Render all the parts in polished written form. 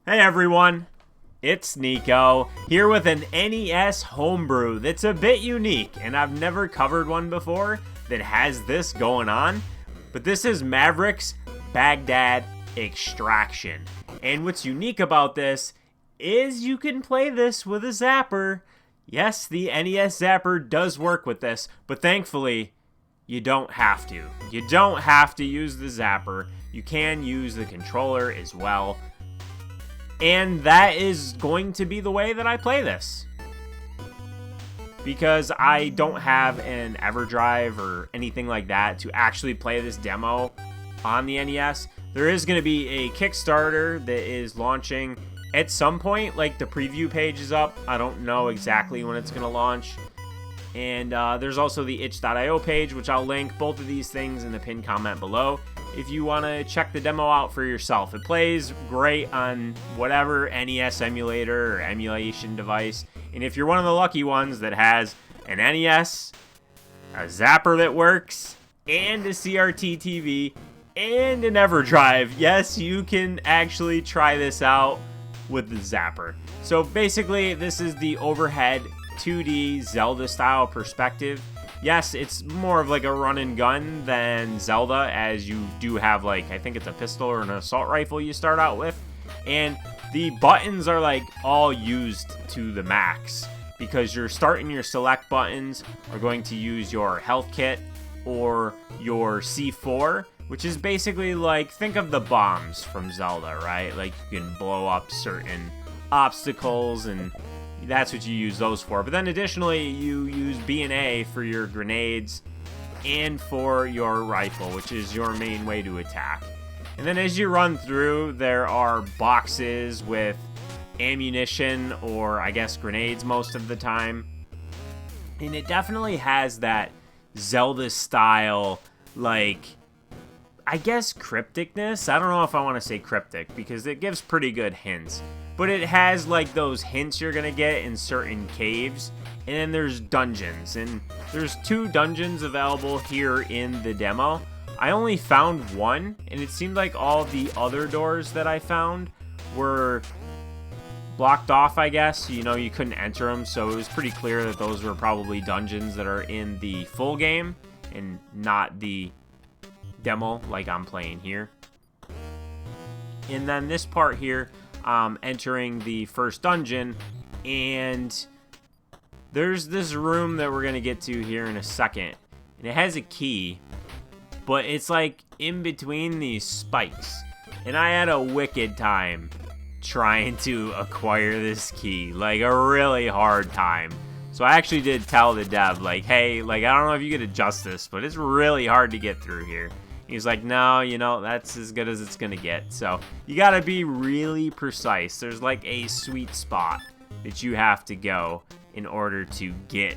Hey everyone, it's Nico, here with an NES Homebrew that's a bit unique, and I've never covered one before that has this going on, but this is Maverick's Baghdad Extraction. And what's unique about this is you can play this with a Zapper. Yes, the NES Zapper does work with this, but thankfully, you don't have to. You don't have to use the Zapper. You can use the controller as well. And that is going to be the way that I play this. Because I don't have an EverDrive or anything like that to actually play this demo on the NES. There is going to be a Kickstarter that is launching at some point. Like, the preview page is up. I don't know exactly when it's going to launch. And there's also the itch.io page, which I'll link both of these things in the pinned comment below if you want to check the demo out for yourself. It plays great on whatever NES emulator or emulation device. And if you're one of the lucky ones that has an NES, a Zapper that works, and a CRT TV, and an EverDrive, yes, you can actually try this out with the Zapper. So basically, this is the overhead 2D Zelda style perspective. Yes, it's more of like a run and gun than Zelda, as you do have, like, I think it's a pistol or an assault rifle you start out with. And the buttons are like all used to the max, because your start and your select buttons are going to use your health kit or your C4, which is basically like, think of the bombs from Zelda, right? Like, you can blow up certain obstacles, and that's what you use those for. But then additionally, you use B and A for your grenades and for your rifle, which is your main way to attack. And then as you run through, there are boxes with ammunition, or I guess grenades most of the time. And it definitely has that Zelda style, like, I guess crypticness. I don't know if I want to say cryptic, because it gives pretty good hints. But it has like those hints you're going to get in certain caves. And then there's dungeons. And there's 2 dungeons available here in the demo. I only found one, and it seemed like all the other doors that I found were blocked off, I guess. You know, you couldn't enter them. So it was pretty clear that those were probably dungeons that are in the full game and not the demo like I'm playing here. And then this part here, entering the first dungeon, and there's this room that we're gonna get to here in a second, and it has a key, but it's like in between these spikes, and I had a wicked time trying to acquire this key, like a really hard time. So I actually did tell the dev, like, hey, like, I don't know if you could adjust this, but it's really hard to get through here. He's like, no, you know, that's as good as it's gonna get. So you gotta be really precise. There's like a sweet spot that you have to go in order to get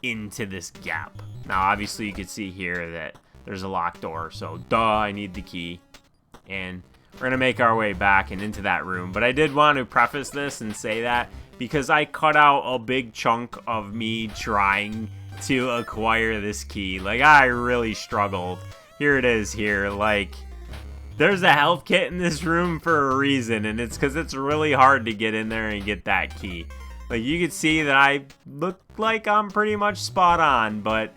into this gap. Now, obviously, you can see here that there's a locked door, so duh, I need the key. And we're gonna make our way back and into that room. But I did want to preface this and say that because I cut out a big chunk of me trying to acquire this key. Like, I really struggled. Here it is here, like, there's a health kit in this room for a reason, and it's because it's really hard to get in there and get that key. Like, you can see that I look like I'm pretty much spot on, but,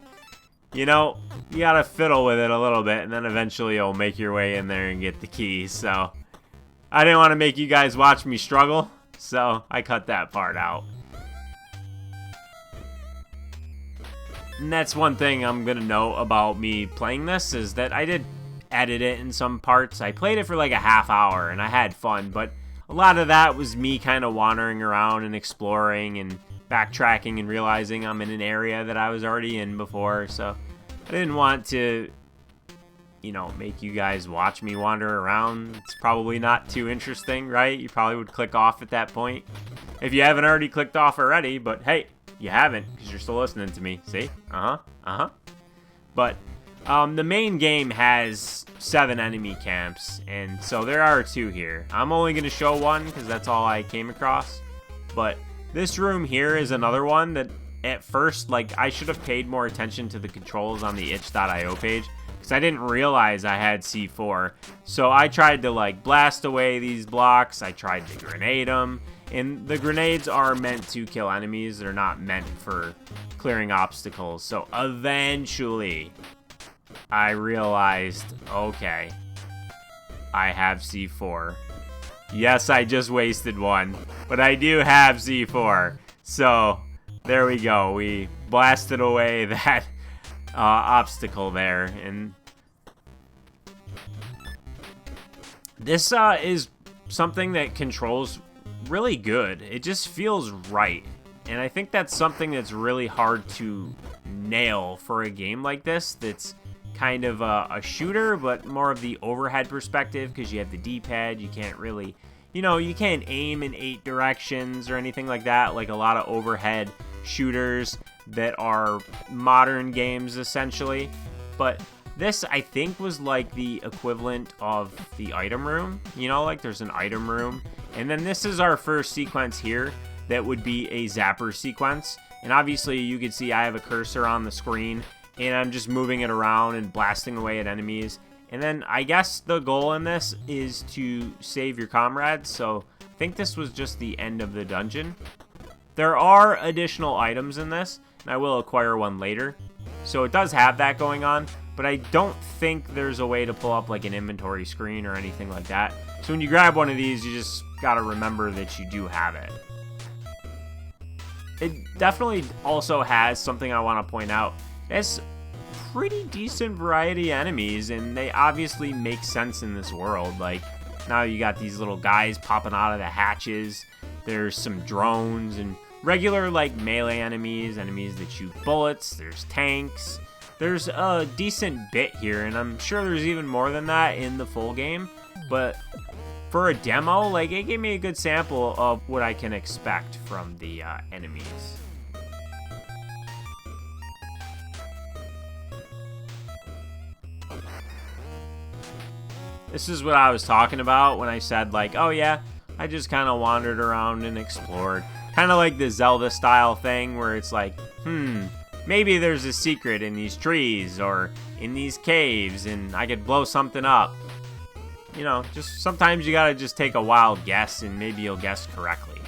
you know, you gotta fiddle with it a little bit, and then eventually you'll make your way in there and get the key. So I didn't want to make you guys watch me struggle, so I cut that part out. And that's one thing I'm going to know about me playing this, is that I did edit it in some parts. I played it for like a half hour and I had fun, but a lot of that was me kind of wandering around and exploring and backtracking and realizing I'm in an area that I was already in before. So I didn't want to, you know, make you guys watch me wander around. It's probably not too interesting, right? You probably would click off at that point if you haven't already clicked off already, but hey, you haven't, because you're still listening to me. See? But the main game has 7 enemy camps, and so there are 2 here. I'm only going to show one because that's all I came across. But this room here is another one that at first, like, I should have paid more attention to the controls on the itch.io page, because I didn't realize I had C4. So I tried to like blast away these blocks. I tried to grenade them. And the grenades are meant to kill enemies. They're not meant for clearing obstacles. So eventually, I realized, okay, I have C4. Yes, I just wasted one, but I do have C4. So there we go. We blasted away that obstacle there. And this is something that controls really good. It just feels right. And I think that's something that's really hard to nail for a game like this that's kind of a shooter, but more of the overhead perspective, because you have the D-pad. You can't really, you know, you can't aim in 8 directions or anything like that, like a lot of overhead shooters that are modern games, essentially. But this, I think, was like the equivalent of the item room. You know, like there's an item room. And then this is our first sequence here that would be a Zapper sequence. And obviously you can see I have a cursor on the screen and I'm just moving it around and blasting away at enemies. And then I guess the goal in this is to save your comrades. So I think this was just the end of the dungeon. There are additional items in this, and I will acquire one later. So it does have that going on, but I don't think there's a way to pull up like an inventory screen or anything like that. So when you grab one of these, you just gotta remember that you do have it. It definitely also has something I want to point out. It's pretty decent variety of enemies, and they obviously make sense in this world. Like, now you got these little guys popping out of the hatches. There's some drones and regular, like, melee enemies that shoot bullets. There's tanks. There's a decent bit here, and I'm sure there's even more than that in the full game. But for a demo, like, it gave me a good sample of what I can expect from the enemies. This is what I was talking about when I said, like, oh yeah, I just kind of wandered around and explored. Kind of like the Zelda style thing where it's like, maybe there's a secret in these trees or in these caves and I could blow something up. You know, just sometimes you gotta just take a wild guess and maybe you'll guess correctly.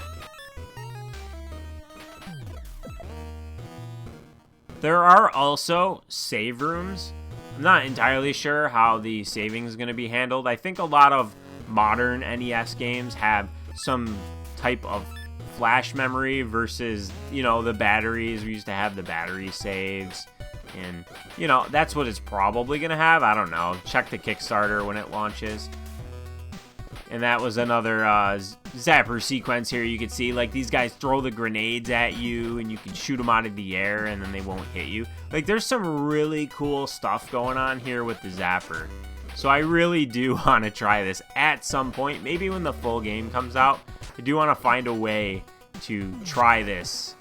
There are also save rooms. I'm not entirely sure how the saving is going to be handled. I think a lot of modern NES games have some type of flash memory versus, you know, the batteries. We used to have the battery saves. And, you know, that's what it's probably going to have. I don't know. Check the Kickstarter when it launches. And that was another Zapper sequence here. You can see, like, these guys throw the grenades at you, and you can shoot them out of the air, and then they won't hit you. Like, there's some really cool stuff going on here with the Zapper. So I really do want to try this at some point. Maybe when the full game comes out. I do want to find a way to try this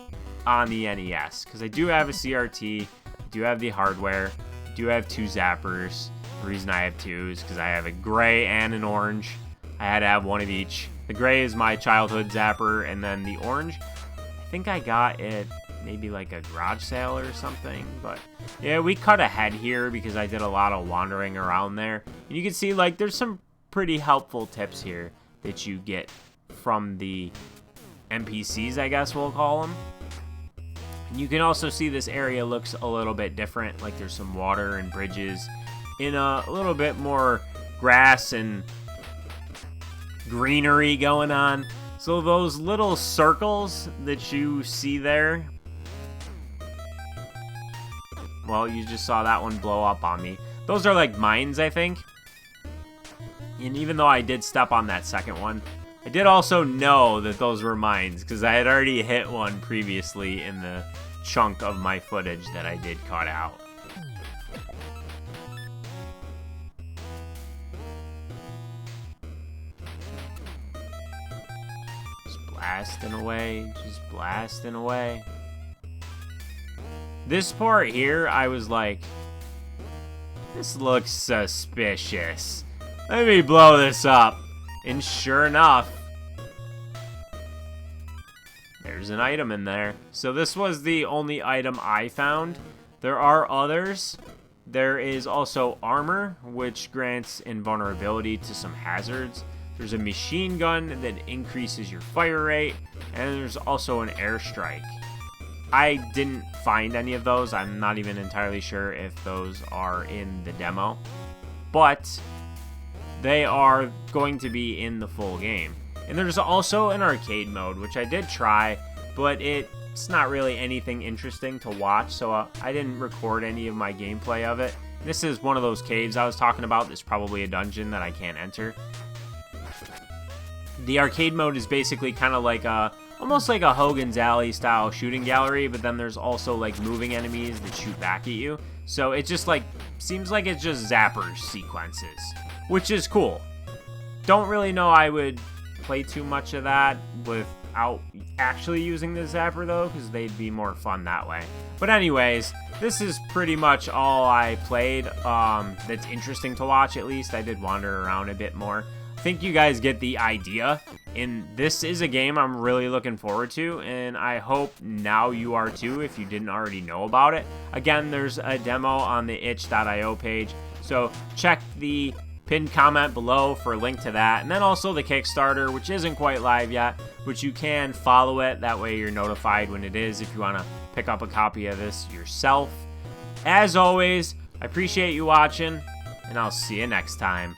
on the NES. Because I do have a CRT. I do have the hardware. I do have 2 Zappers. The reason I have 2 is because I have a gray and an orange. I had to have one of each. The gray is my childhood Zapper, and then the orange, I think I got it maybe like a garage sale or something. But yeah, we cut ahead here because I did a lot of wandering around there. And you can see, like, there's some pretty helpful tips here that you get from the NPCs, I guess we'll call them. And you can also see this area looks a little bit different. Like, there's some water and bridges in a little bit more grass and greenery going on. So those little circles that you see there, well, you just saw that one blow up on me. Those are like mines, I think. And even though I did step on that second one, I did also know that those were mines because I had already hit one previously in the chunk of my footage that I did cut out. Blasting away, just blasting away. This part here, I was like, this looks suspicious. Let me blow this up. And sure enough, there's an item in there. So this was the only item I found. There are others There is also armor, which grants invulnerability to some hazards. There's a machine gun that increases your fire rate, and there's also an airstrike. I didn't find any of those. I'm not even entirely sure if those are in the demo, but they are going to be in the full game. And there's also an arcade mode, which I did try, but it's not really anything interesting to watch, so I didn't record any of my gameplay of it. This is one of those caves I was talking about. There's probably a dungeon that I can't enter. The arcade mode is basically kind of like almost like a Hogan's Alley style shooting gallery, but then there's also like moving enemies that shoot back at you. So it just like seems like it's just Zapper sequences, which is cool. Don't really know I would play too much of that without actually using the Zapper though, because they'd be more fun that way. But anyways, this is pretty much all I played that's interesting to watch. At least I did wander around a bit more. I think you guys get the idea, and this is a game I'm really looking forward to, and I hope now you are too if you didn't already know about it. Again, there's a demo on the itch.io page, so check the pinned comment below for a link to that, and then also the Kickstarter, which isn't quite live yet, but you can follow it. That way you're notified when it is if you want to pick up a copy of this yourself. As always, I appreciate you watching, and I'll see you next time.